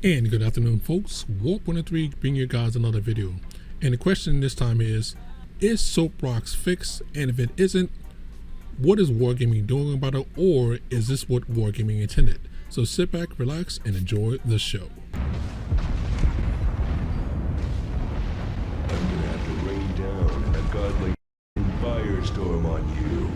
And good afternoon, folks. Warp103 bringing you guys another video. And the question this time is Soap Rocks fixed? And if it isn't, what is Wargaming doing about it? Or is this what Wargaming intended? So sit back, relax, and enjoy the show. I'm gonna have to rain down a godly firestorm on you.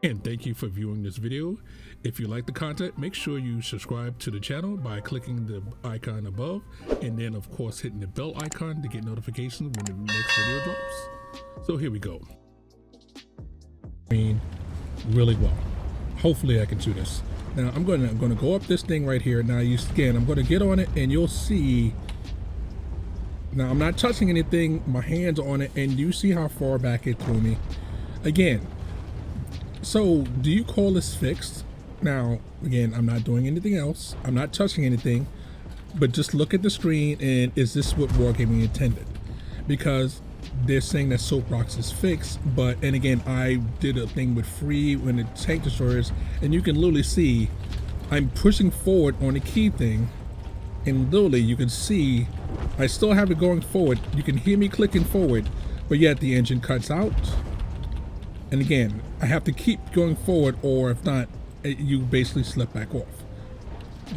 And thank you for viewing this video. If you like the content, make sure you subscribe to the channel by clicking the icon above, and then of course hitting the bell icon to get notifications when the next video drops. So here we go. Really well. Hopefully I can do this. Now I'm gonna go up this thing right here. Now you scan. I'm gonna get on it and you'll see. Now I'm not touching anything. My hands are on it, and you see how far back it threw me. Again. So do you call this fixed? Now, again, I'm not doing anything else. I'm not touching anything, but just look at the screen and is this what Wargaming intended? Because they're saying that Soap Rocks is fixed, and again, I did a thing with free when it tank destroyers, and you can literally see I'm pushing forward on the key thing, and literally you can see I still have it going forward. You can hear me clicking forward, but yet the engine cuts out. And again, I have to keep going forward, or if not, you basically slip back off.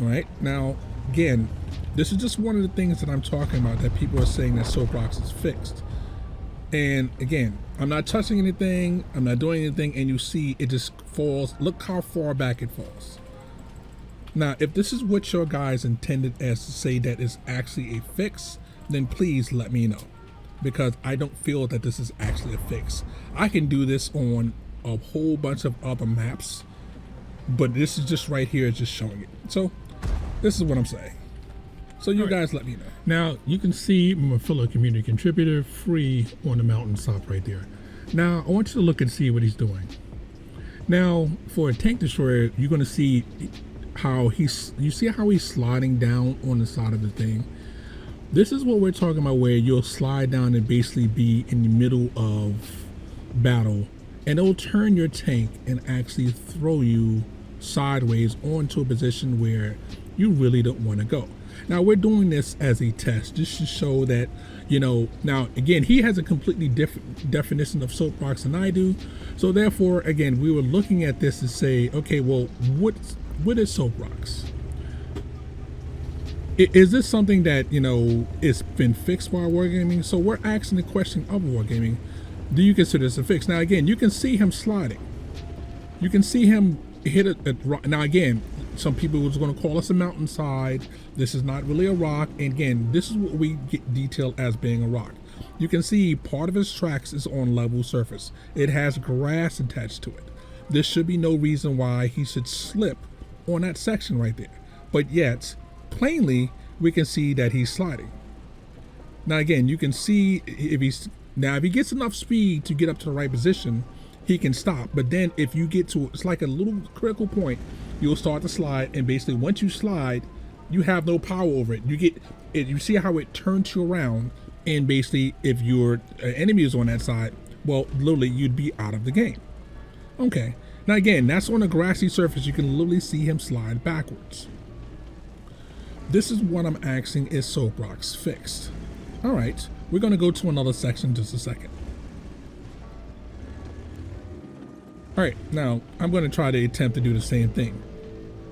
All right, now, again, this is just one of the things that I'm talking about that people are saying that Soap Rocks is fixed. And again, I'm not touching anything, I'm not doing anything, and you see it just falls. Look how far back it falls. Now, if this is what your guys intended as to say that is actually a fix, then please let me know. Because I don't feel that this is actually a fix. I can do this on a whole bunch of other maps, but this is just right here, just showing it. So this is what I'm saying. So you guys let me know. Now you can see my fellow community contributor free on the mountaintop right there. Now I want you to look and see what he's doing. Now for a tank destroyer, you're going to see how you see how he's sliding down on the side of the thing. This is what we're talking about, where you'll slide down and basically be in the middle of battle, and it'll turn your tank and actually throw you sideways onto a position where you really don't want to go. Now we're doing this as a test just to show that, you know, now again, he has a completely different definition of Soap Rocks than I do. So therefore, again, we were looking at this to say, okay, well, what is Soap Rocks? Is this something that, you know, it's been fixed by Wargaming? So we're asking the question of Wargaming, do you consider this a fix? Now again, you can see him sliding. You can see him hit it. Now again, some people was going to call us a mountainside. This is not really a rock. And again, this is what we get detailed as being a rock. You can see part of his tracks is on level surface. It has grass attached to it. There should be no reason why he should slip on that section right there. But yet, plainly we can see that he's sliding. Now again, you can see if he gets enough speed to get up to the right position, he can stop. But then if you get to, it's like a little critical point, you'll start to slide, and basically once you slide, you have no power over it. You see how it turns you around, and basically if your enemy is on that side, well, literally you'd be out of the game. Okay, now again, that's on a grassy surface. You can literally see him slide backwards. This is what I'm asking, is Soap Rocks fixed? All right, we're going to go to another section in just a second. All right, now I'm going to try to attempt to do the same thing.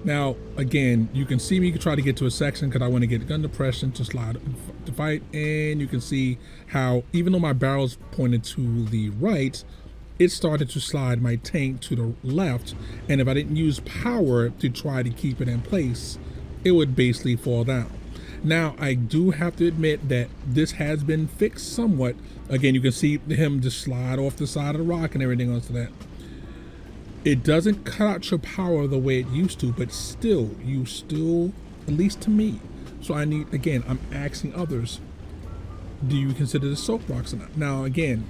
Now, again, you can see me try to get to a section because I want to get gun depression to slide to fight, and you can see how even though my barrel's pointed to the right, it started to slide my tank to the left, and if I didn't use power to try to keep it in place, it would basically fall down. Now I do have to admit that this has been fixed somewhat. Again, you can see him just slide off the side of the rock and everything else to that. It doesn't cut out your power the way it used to, but still, at least to me. So I need, again, I'm asking others, do you consider this Soap Rocks or not? Now again,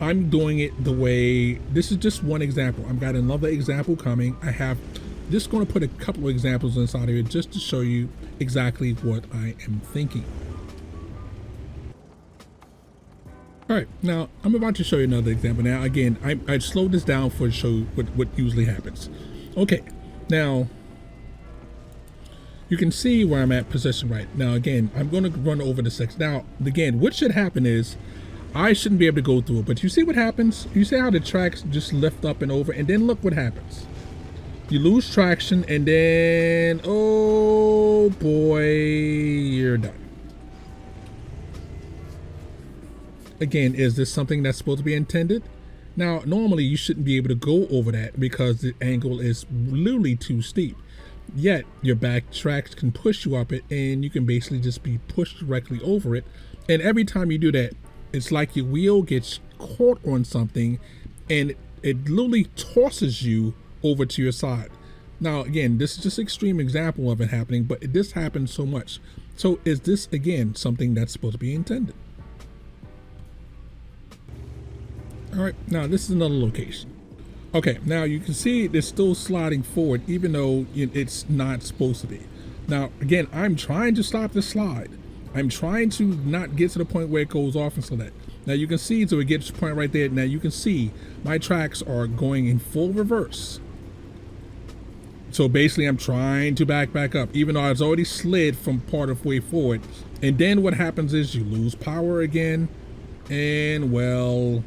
I'm doing it the way, this is just one example. I've got another example coming. I have just going to put a couple of examples inside of here just to show you exactly what I am thinking. All right, now I'm about to show you another example. Now again, I slowed this down for to show what usually happens. Okay, now you can see where I'm at position right now. Again, I'm going to run over the 6. Now again, what should happen is I shouldn't be able to go through it, but you see what happens? You see how the tracks just lift up and over, and then look what happens. You lose traction, and then, oh boy, you're done. Again, is this something that's supposed to be intended? Now, normally you shouldn't be able to go over that because the angle is literally too steep. Yet, your back tracks can push you up it, and you can basically just be pushed directly over it. And every time you do that, it's like your wheel gets caught on something, and it literally tosses you over to your side. Now again, this is just an extreme example of it happening, but this happens so much. So is this again something that's supposed to be intended? All right, now this is another location. Okay, now you can see it's still sliding forward even though it's not supposed to be. Now again, I'm trying to stop the slide. I'm trying to not get to the point where it goes off and so that. Now you can see, so it gets to the point right there. Now you can see my tracks are going in full reverse. So basically I'm trying to back up, even though I was already slid from part of way forward. And then what happens is you lose power again. And well,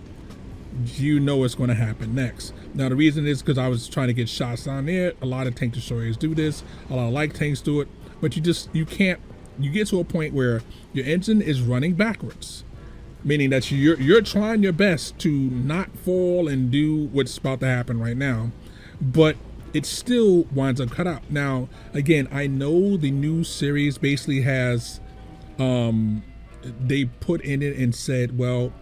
you know what's going to happen next. Now the reason is because I was trying to get shots down there. A lot of tank destroyers do this. A lot of light tanks do it. But you can't, you get to a point where your engine is running backwards. Meaning that you're trying your best to not fall and do what's about to happen right now, but it still winds up cut out. Now, again, I know the new series basically has, they put in it and said, well,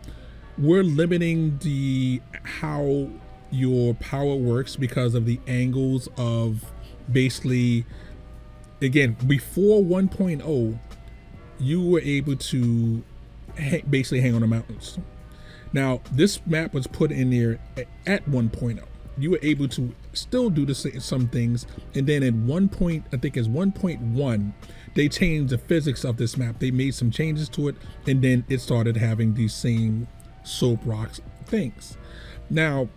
we're limiting how your power works because of the angles of basically, again, before 1.0, you were able to basically hang on the mountains. Now this map was put in there at 1.0. You were able to still do some things, and then at one point, I think it's 1.1, they changed the physics of this map. They made some changes to it, and then it started having these same soap rocks things. Now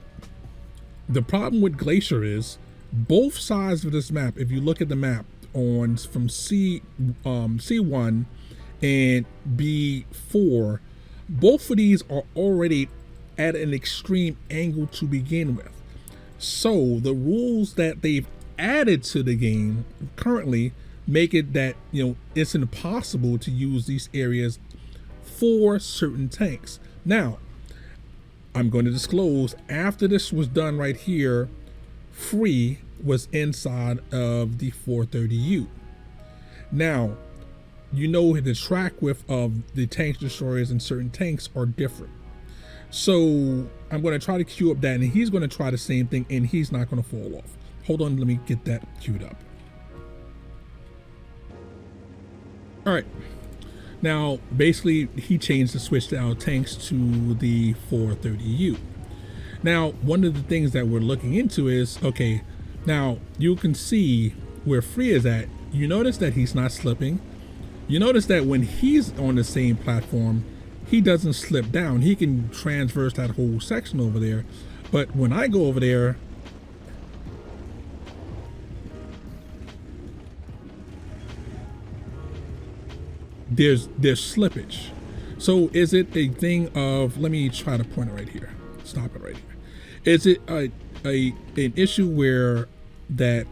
the problem with Glacier is both sides of this map, if you look at the map on from C1 and B4, both of these are already at an extreme angle to begin with. So the rules that they've added to the game currently make it that, it's impossible to use these areas for certain tanks. Now, I'm going to disclose, after this was done right here, Free was inside of the 430U. Now, the track width of the tank destroyers and certain tanks are different. So I'm going to try to queue up that, and he's going to try the same thing, and he's not going to fall off. Hold on, let me get that queued up. All right. Now, basically, he changed the switch to our tanks to the 430U. Now, one of the things that we're looking into is, okay, now you can see where Free is at. You notice that he's not slipping. You notice that when he's on the same platform, he doesn't slip down. He can transverse that whole section over there. But when I go over there, there's slippage. So is it a thing of, let me try to point it right here. Stop it right here. Is it an issue where that,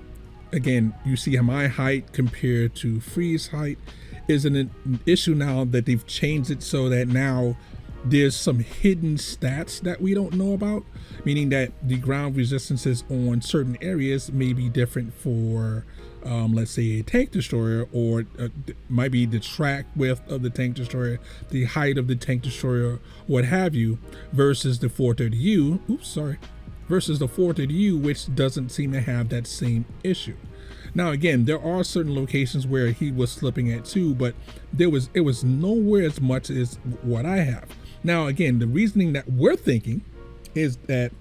again, you see my height compared to Free's height? Is it an issue now that they've changed it so that now there's some hidden stats that we don't know about? Meaning that the ground resistances on certain areas may be different for, let's say, a tank destroyer, or might be the track width of the tank destroyer, the height of the tank destroyer, what have you, versus the 430U. Versus the 430U, which doesn't seem to have that same issue. Now again, there are certain locations where he was slipping at too, but it was nowhere as much as what I have. Now again, the reasoning that we're thinking is that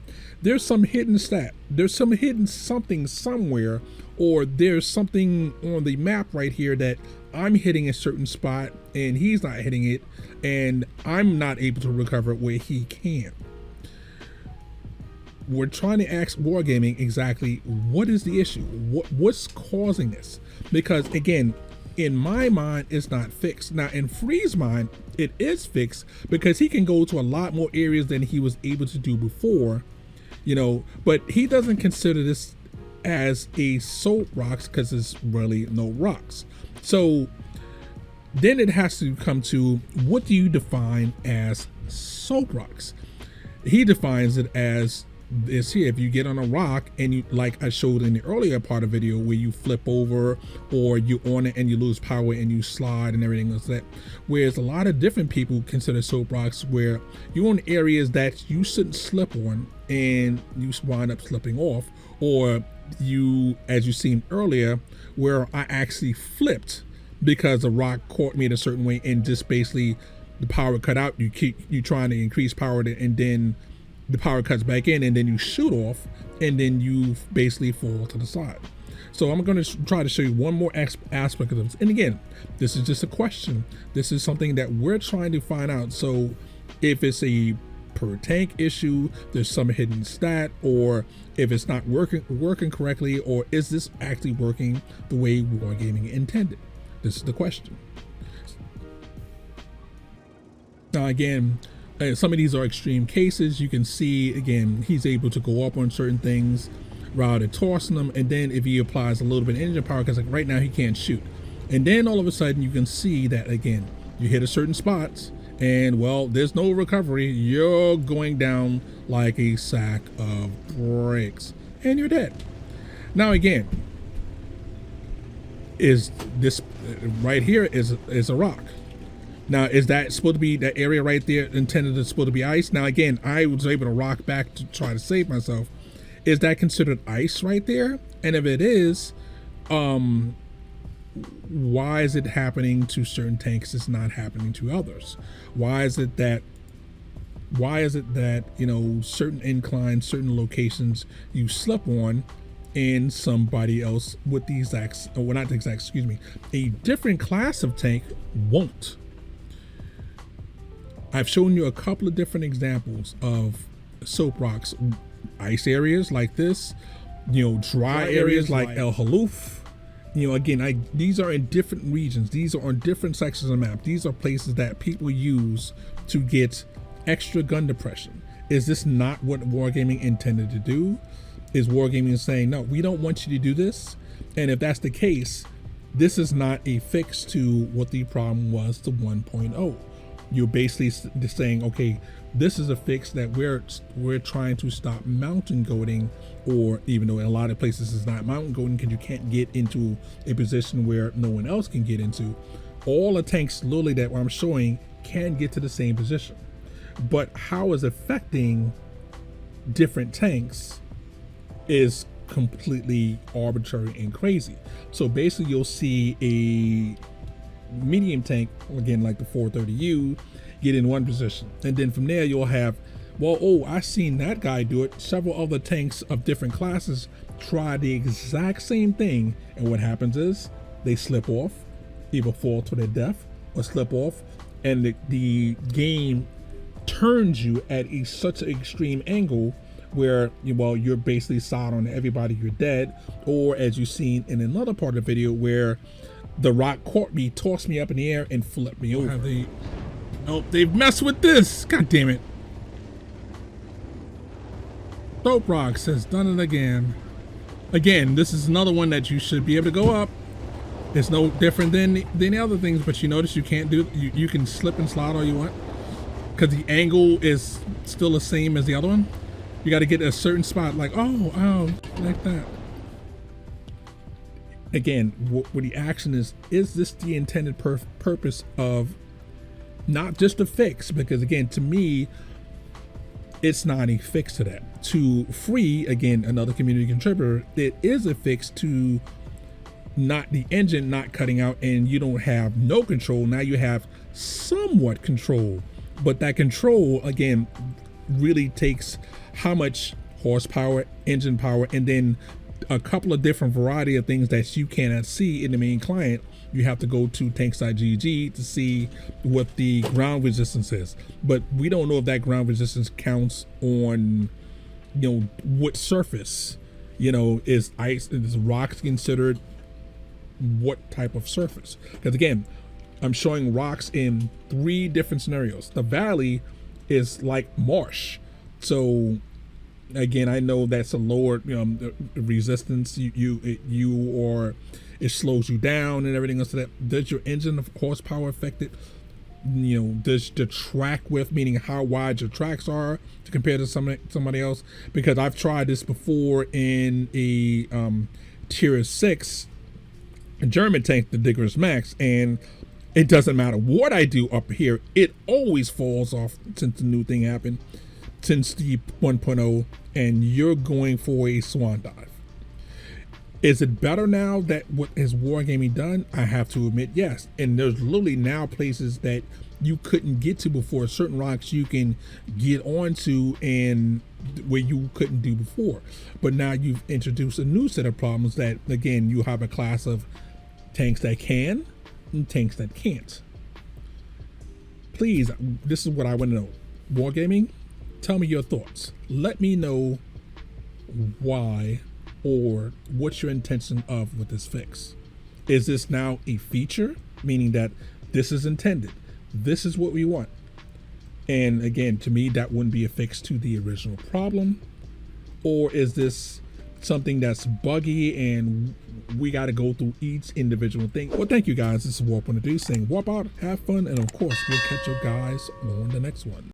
there's some hidden stat, there's some hidden something somewhere, or there's something on the map right here that I'm hitting a certain spot and he's not hitting it, and I'm not able to recover it where he can. we're trying to ask Wargaming exactly what is the issue, what's causing this, because again, in my mind, it's not fixed. Now in Free's mind, it is fixed because he can go to a lot more areas than he was able to do before, you know, but he doesn't consider this as a soap rocks because there's really no rocks. So then it has to come to, what do you define as soap rocks? He defines it as this here: if you get on a rock and you, like I showed in the earlier part of the video, where you flip over or you're on it and you lose power and you slide and everything else that, whereas a lot of different people consider soap rocks where you're on areas that you shouldn't slip on and you wind up slipping off, or you, as you seen earlier, where I actually flipped because the rock caught me in a certain way and just basically the power cut out. You trying to increase power and then the power cuts back in and then you shoot off and then you basically fall to the side. So I'm going to try to show you one more aspect of this. And again, this is just a question. This is something that we're trying to find out. So if it's a per tank issue, there's some hidden stat, or if it's not working correctly, or is this actually working the way Wargaming intended? This is the question. Now again, some of these are extreme cases. You can see, again, he's able to go up on certain things rather than tossing them. And then if he applies a little bit of engine power, because like right now he can't shoot. And then all of a sudden you can see that, again, you hit a certain spots and, well, there's no recovery. You're going down like a sack of bricks and you're dead. Now again, is this right here is a rock. Now, is that supposed to be, that area right there intended to supposed to be ice? Now, again, I was able to rock back to try to save myself. Is that considered ice right there? And if it is, why is it happening to certain tanks? It's not happening to others. Why is it that, you know, certain inclines, certain locations you slip on and somebody else with the exact, well, not the exact, excuse me, a different class of tank won't? I've shown you a couple of different examples of soap rocks, ice areas like this, you know, dry areas like El Haluf. You know, again, these are in different regions. These are on different sections of the map. These are places that people use to get extra gun depression. Is this not what Wargaming intended to do? Is Wargaming saying, no, we don't want you to do this? And if that's the case, this is not a fix to what the problem was to 1.0. You're basically saying, okay, this is a fix that we're trying to stop mountain goating, or even though in a lot of places it's not mountain goating because you can't get into a position where no one else can get into. All the tanks literally that I'm showing can get to the same position, but how it's affecting different tanks is completely arbitrary and crazy. So basically you'll see a medium tank, again like the 430U, get in one position, and then from there you'll have, well, oh, I seen that guy do it. Several other tanks of different classes try the exact same thing, and what happens is they slip off, either fall to their death or slip off, and the game turns you at such an extreme angle where, well, you're basically side on everybody, you're dead. Or as you've seen in another part of the video where the rock caught me, tossed me up in the air, and flipped me over. Oh, they've messed with this. God damn it. Soap Rocks has done it again. Again, this is another one that you should be able to go up. It's no different than the other things, but you notice you can't do it. You can slip and slide all you want because the angle is still the same as the other one. You got to get a certain spot, like, oh, like that. Again, what the action is this the intended purpose of not just a fix? Because again, to me, it's not a fix to that. To Free, again, another community contributor, it is a fix to not the engine not cutting out and you don't have no control. Now you have somewhat control, but that control, again, really takes how much horsepower, engine power, and then a couple of different variety of things that you cannot see in the main client. You have to go to tanks.gg to see what the ground resistance is, but we don't know if that ground resistance counts on what surface, is rocks considered what type of surface? Because again, I'm showing rocks in 3 different scenarios. The valley is like marsh, so again, I know that's a lower resistance. Or it slows you down and everything else. So that does your engine horsepower affect it? Does the track width, meaning how wide your tracks are to compare to somebody else? Because I've tried this before in a tier 6 German tank, the Digger's Max, and it doesn't matter what I do up here, it always falls off since the new thing happened, since the 1.0, and you're going for a swan dive. Is it better now that what has Wargaming done? I have to admit, yes. And there's literally now places that you couldn't get to before, certain rocks you can get onto and where you couldn't do before. But now you've introduced a new set of problems that, again, you have a class of tanks that can and tanks that can't. Please, this is what I want to know. Wargaming, tell me your thoughts. Let me know why or what's your intention of with this fix. Is this now a feature, meaning that this is intended, this is what we want? And again, to me, that wouldn't be a fix to the original problem. Or is this something that's buggy and we got to go through each individual thing? Well, thank you guys. This is Warp103 saying warp out, have fun, and of course, we'll catch you guys on the next one.